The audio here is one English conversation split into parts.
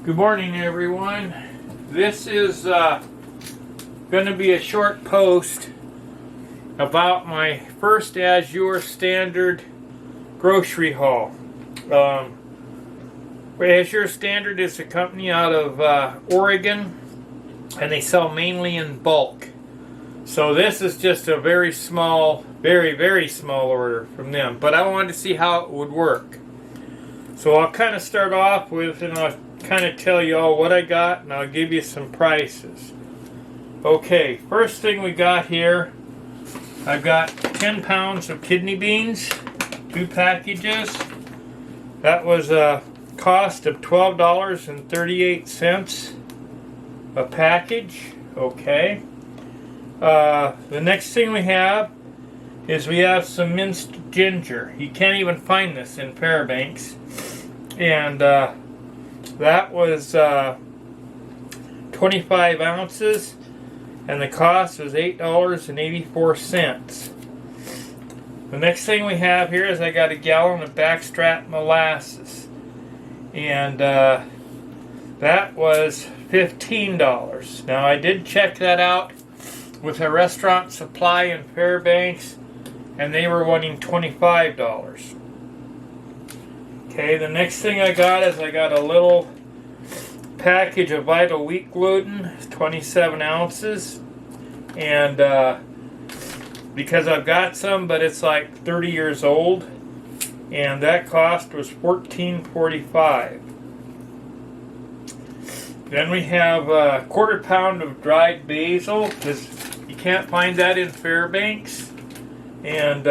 Good morning, everyone. This is going to be a short post about my first Azure Standard grocery haul. Azure Standard is a company out of Oregon, and they sell mainly in bulk. So this is just a very small, very small order from them. But I wanted to see how it would work. So I'll kind of start off with, and I'll kind of tell you all what I got, and I'll give you some prices. Okay, first thing we got here, I've got 10 pounds of kidney beans, 2 packages. That was a cost of $12.38 a package. Okay. The next thing we have is we have some minced ginger. You can't even find this in Fairbanks. And that was 25 ounces, and the cost was $8.84. The next thing we have here is I got a gallon of Backstrap Molasses, and that was $15. Now I did check that out with a restaurant supply in Fairbanks, and they were wanting $25. Okay, the next thing I got is I got a little package of Vital Wheat Gluten, 27 ounces, and because I've got some, but it's like 30 years old, and that cost was $14.45. Then we have a quarter pound of dried basil, because you can't find that in Fairbanks, and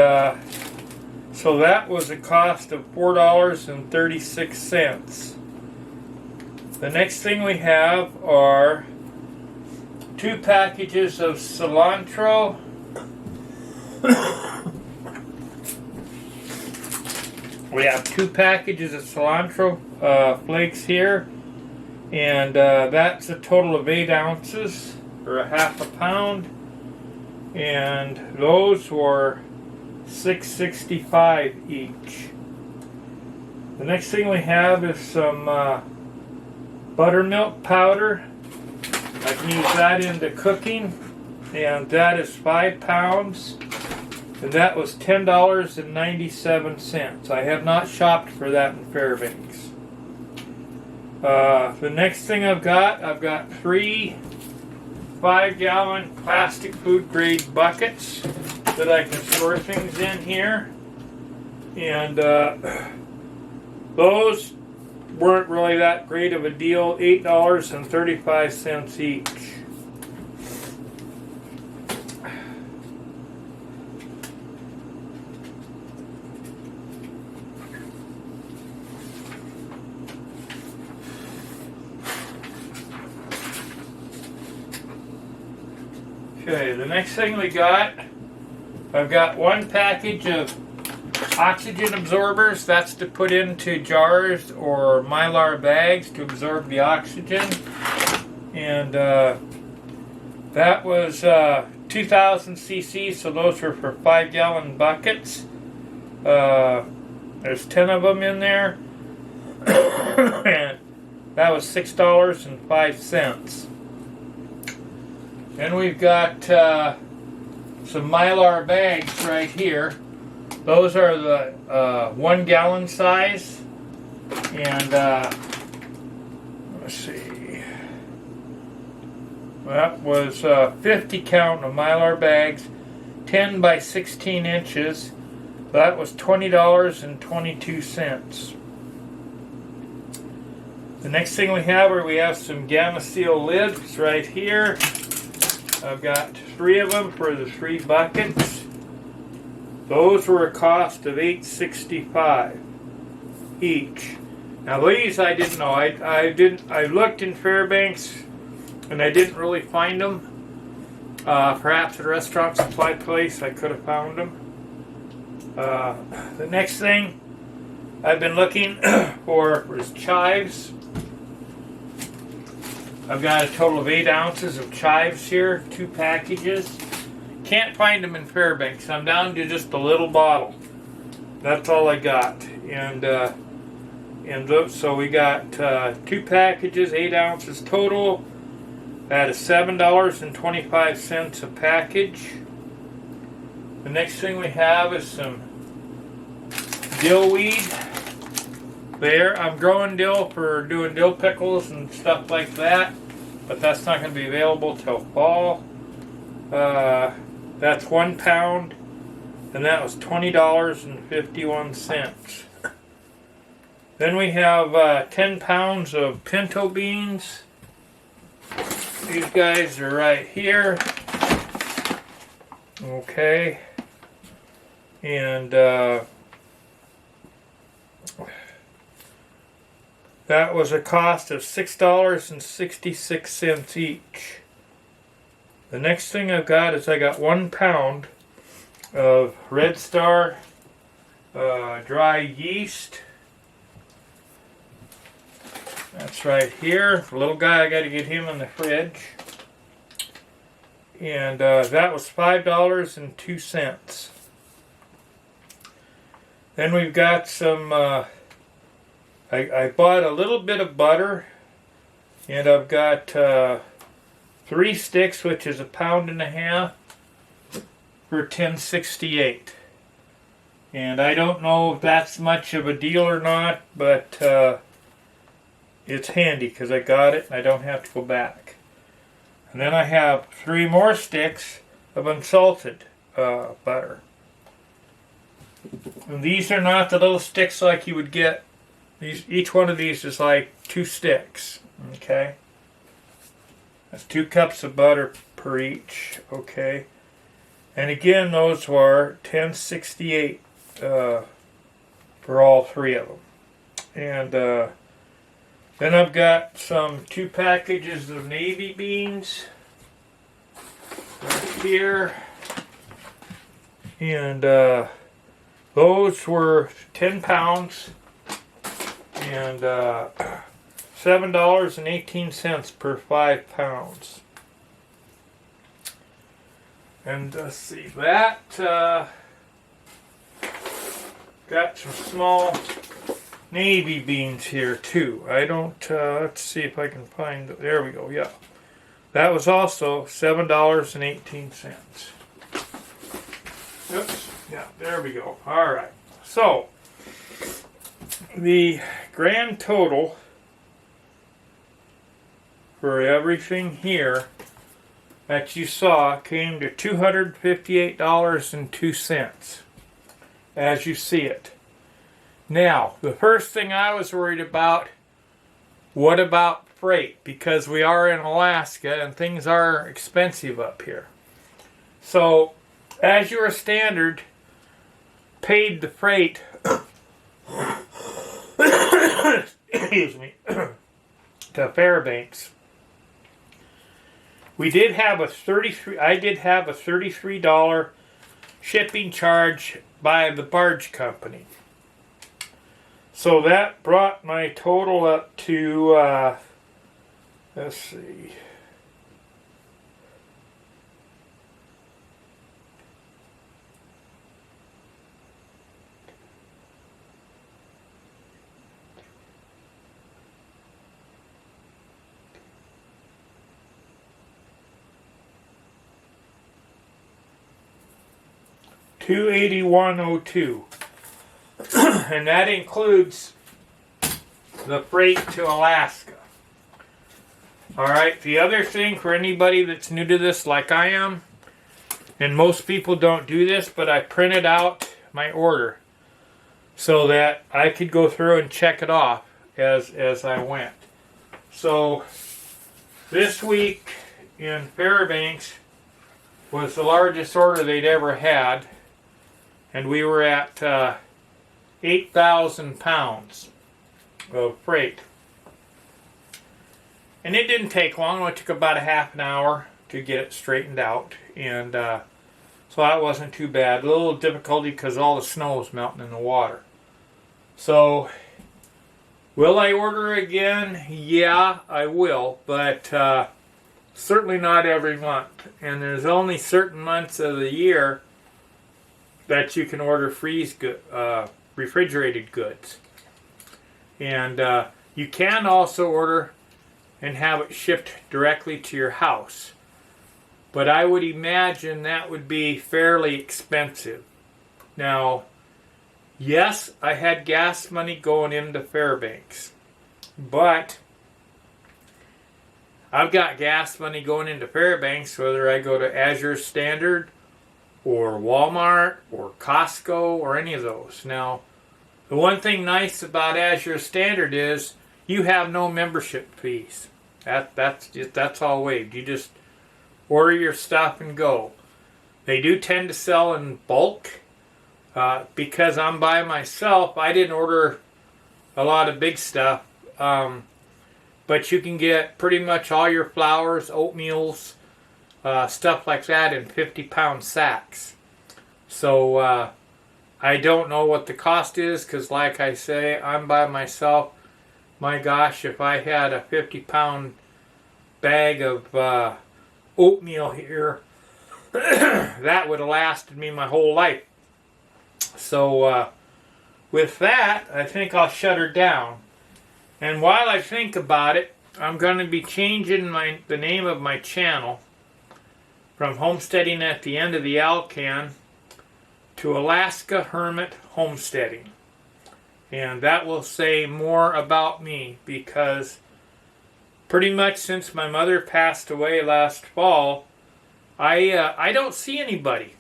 so that was a cost of $4.36. The next thing we have are 2 packages of cilantro. We have 2 packages of cilantro flakes here, and that's a total of 8 ounces, or a half a pound, and those were $6.65 each. The next thing we have is some Buttermilk Powder. I can use that into cooking, and that is 5 pounds, and that was $10.97. I have not shopped for that in Fairbanks. The next thing I've got 3 5-gallon plastic food grade buckets that I can store things in here, and those weren't really that great of a deal, $8.35 each. Okay, the next thing we got, I've got 1 package of oxygen absorbers. That's to put into jars or mylar bags to absorb the oxygen. And that was 2,000 cc, so those were for 5-gallon buckets. There's 10 of them in there. And that was $6.05. Then we've got some mylar bags right here. Those are the 1-gallon size, and let's see, that was 50 count of mylar bags, 10 by 16 inches. That was $20.22. The next thing we have some Gamma Seal lids right here. I've got 3 of them for the 3 buckets. Those were a cost of $8.65 each. Now these I didn't know. I looked in Fairbanks and I didn't really find them. Perhaps at a restaurant supply place I could have found them. The next thing I've been looking for was chives. I've got a total of 8 ounces of chives here, 2 packages. Can't find them in Fairbanks. I'm down to just a little bottle. That's all I got. And And so we got 2 packages, 8 ounces total. That is $7.25 a package. The next thing we have is some dill weed. There, I'm growing dill for doing dill pickles and stuff like that, but that's not going to be available till fall. That's 1 pound, and that was $20.51. Then we have 10 pounds of pinto beans. These guys are right here. Okay. And that was a cost of $6.66 each. The next thing I've got is I got 1 pound of Red Star dry yeast. That's right here. The little guy, I got to get him in the fridge. And that was $5.02. Then we've got some, I bought a little bit of butter, and I've got 3 sticks, which is 1.5 pounds, for $10.68. And I don't know if that's much of a deal or not, but it's handy because I got it and I don't have to go back. And then I have 3 more sticks of unsalted butter. And these are not the little sticks like you would get. Each one of these is like 2 sticks. Okay. That's 2 cups of butter per each. Okay. And again, those were $10.68 for all 3 of them. And then I've got some 2 packages of navy beans right here. And those were 10 pounds and $7.18 per 5 pounds. And let's see, that got some small navy beans here too. I don't, let's see if I can find, there we go, yeah. That was also $7.18. Oops, yeah, there we go. Alright, so the grand total for everything here that you saw came to $258.02 as you see it. Now, the first thing I was worried about, what about freight? Because we are in Alaska and things are expensive up here. So, Azure Standard paid the freight excuse me, to Fairbanks. We did have a $33 shipping charge by the barge company. So that brought my total up to, let's see, $281.02. And that includes the freight to Alaska. Alright, the other thing for anybody that's new to this like I am, and most people don't do this, but I printed out my order so that I could go through and check it off as I went. So this week in Fairbanks was the largest order they'd ever had, and we were at 8,000 pounds of freight. And it didn't take long. It took about a half an hour to get it straightened out. And so that wasn't too bad. A little difficulty because all the snow was melting in the water. So, will I order again? Yeah, I will. But certainly not every month. And there's only certain months of the year that you can order refrigerated goods. And you can also order and have it shipped directly to your house. But I would imagine that would be fairly expensive. Now, yes, I had gas money going into Fairbanks, but I've got gas money going into Fairbanks whether I go to Azure Standard or Walmart or Costco or any of those. Now, the one thing nice about Azure Standard is you have no membership fees. That's all waived. You just order your stuff and go. They do tend to sell in bulk. Because I'm by myself, I didn't order a lot of big stuff. But you can get pretty much all your flours, oatmeals, stuff like that in 50-pound sacks. So I don't know what the cost is because, like I say, I'm by myself. My gosh, if I had a 50-pound bag of oatmeal here, that would have lasted me my whole life. So with that, I think I'll shut her down. And while I think about it, I'm going to be changing the name of my channel from Homesteading at the End of the Alcan to Alaska Hermit Homesteading. And that will say more about me because pretty much since my mother passed away last fall, I don't see anybody.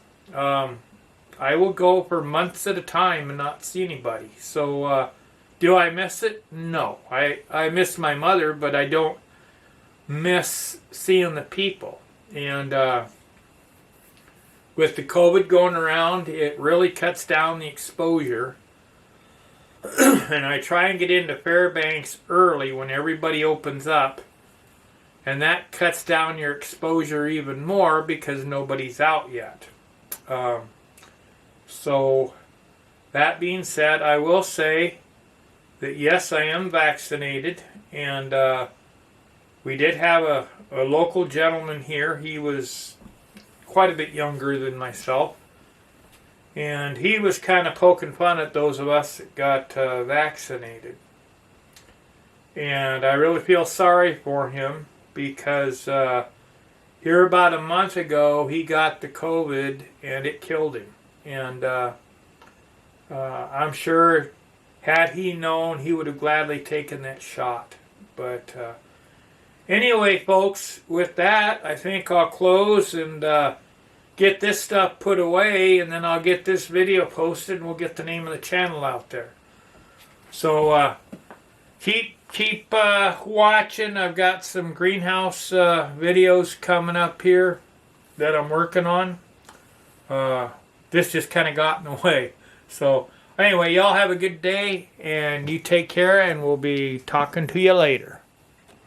I will go for months at a time and not see anybody. So do I miss it? No. I miss my mother, but I don't miss seeing the people. And with the COVID going around, it really cuts down the exposure. And I try and get into Fairbanks early when everybody opens up. And that cuts down your exposure even more because nobody's out yet. So, that being said, I will say that yes, I am vaccinated. And we did have a local gentleman here. He was quite a bit younger than myself. And he was kind of poking fun at those of us that got vaccinated. And I really feel sorry for him because here about a month ago he got the COVID and it killed him. And I'm sure had he known he would have gladly taken that shot. But anyway, folks, with that I think I'll close and get this stuff put away, and then I'll get this video posted and we'll get the name of the channel out there. So keep watching. I've got some greenhouse videos coming up here that I'm working on. This just kind of got in the way. So anyway, y'all have a good day and you take care, and we'll be talking to you later.